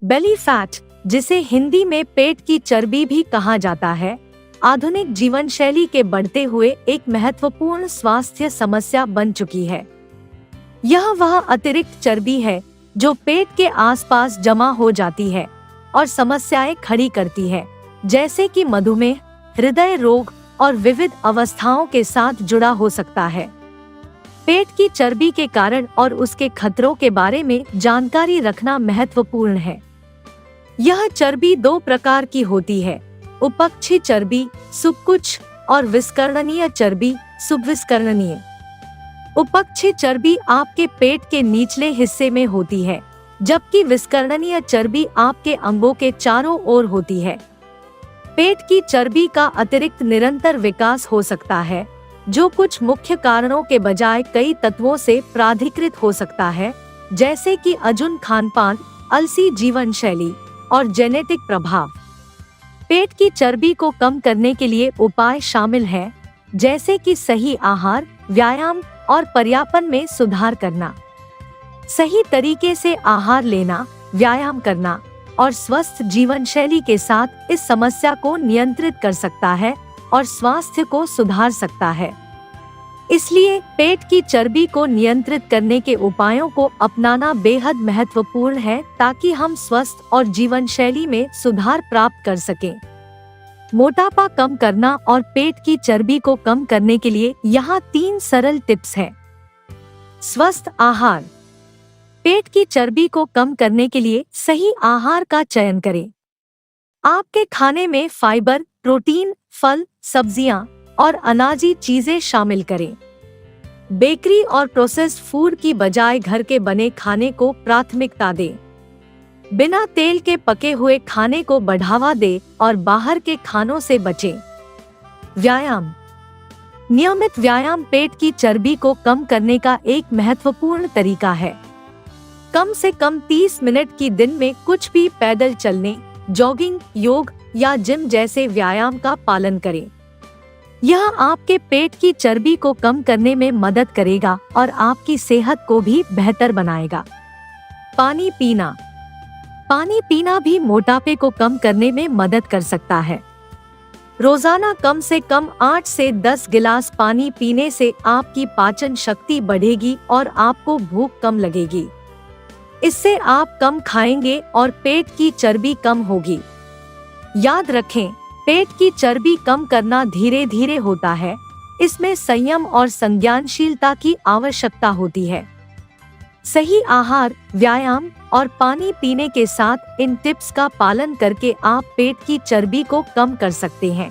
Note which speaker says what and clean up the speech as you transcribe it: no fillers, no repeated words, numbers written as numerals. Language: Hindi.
Speaker 1: बेली फैट, जिसे हिंदी में पेट की चर्बी भी कहा जाता है, आधुनिक जीवन शैली के बढ़ते हुए एक महत्वपूर्ण स्वास्थ्य समस्या बन चुकी है। यह वह अतिरिक्त चर्बी है जो पेट के आसपास जमा हो जाती है और समस्याएं खड़ी करती है, जैसे कि मधुमेह, हृदय रोग और विविध अवस्थाओं के साथ जुड़ा हो सकता है। पेट की चर्बी के कारण और उसके खतरों के बारे में जानकारी रखना महत्वपूर्ण है। यह चर्बी दो प्रकार की होती है: उपक्षी चर्बी सुबकुछ और विस्करणीय चर्बी सुबविस्करणीय। उपक्षी चर्बी आपके पेट के निचले हिस्से में होती है, जबकि विस्करणीय चर्बी आपके अंगों के चारों ओर होती है। पेट की चर्बी का अतिरिक्त निरंतर विकास हो सकता है, जो कुछ मुख्य कारणों के बजाय कई तत्वों से प्राधिकृत हो सकता है, जैसे कि अजुन खानपान, आलसी जीवन शैली और जेनेटिक प्रभाव। पेट की चर्बी को कम करने के लिए उपाय शामिल हैं, जैसे कि सही आहार, व्यायाम और पर्याप्तन में सुधार करना। सही तरीके से आहार लेना, व्यायाम करना और स्वस्थ जीवन शैली के साथ इस समस्या को नियंत्रित कर सकता है और स्वास्थ्य को सुधार सकता है। इसलिए पेट की चर्बी को नियंत्रित करने के उपायों को अपनाना बेहद महत्वपूर्ण है, ताकि हम स्वस्थ और जीवन शैली में सुधार प्राप्त कर सकें। मोटापा कम करना और पेट की चर्बी को कम करने के लिए यहाँ 3 सरल टिप्स हैं। स्वस्थ आहार। पेट की चर्बी को कम करने के लिए सही आहार का चयन करें। आपके खाने में फाइबर, प्रोटीन, फल, सब्जियां और अनाजी चीजें शामिल करें। बेकरी और प्रोसेस्ड फूड की बजाय घर के बने खाने को प्राथमिकता दें। बिना तेल के पके हुए खाने को बढ़ावा दें और बाहर के खानों से बचें। व्यायाम। नियमित व्यायाम पेट की चर्बी को कम करने का एक महत्वपूर्ण तरीका है। कम से कम 30 मिनट की दिन में कुछ भी पैदल चलने, जॉगिंग, योग या जिम जैसे व्यायाम का पालन करें। यह आपके पेट की चर्बी को कम करने में मदद करेगा और आपकी सेहत को भी बेहतर बनाएगा। पानी पीना। पानी पीना भी मोटापे को कम करने में मदद कर सकता है। रोजाना कम से कम 8 से 10 गिलास पानी पीने से आपकी पाचन शक्ति बढ़ेगी और आपको भूख कम लगेगी। इससे आप कम खाएंगे और पेट की चर्बी कम होगी। याद रखें, पेट की चर्बी कम करना धीरे धीरे होता है। इसमें संयम और संज्ञानशीलता की आवश्यकता होती है। सही आहार, व्यायाम और पानी पीने के साथ इन टिप्स का पालन करके आप पेट की चर्बी को कम कर सकते हैं।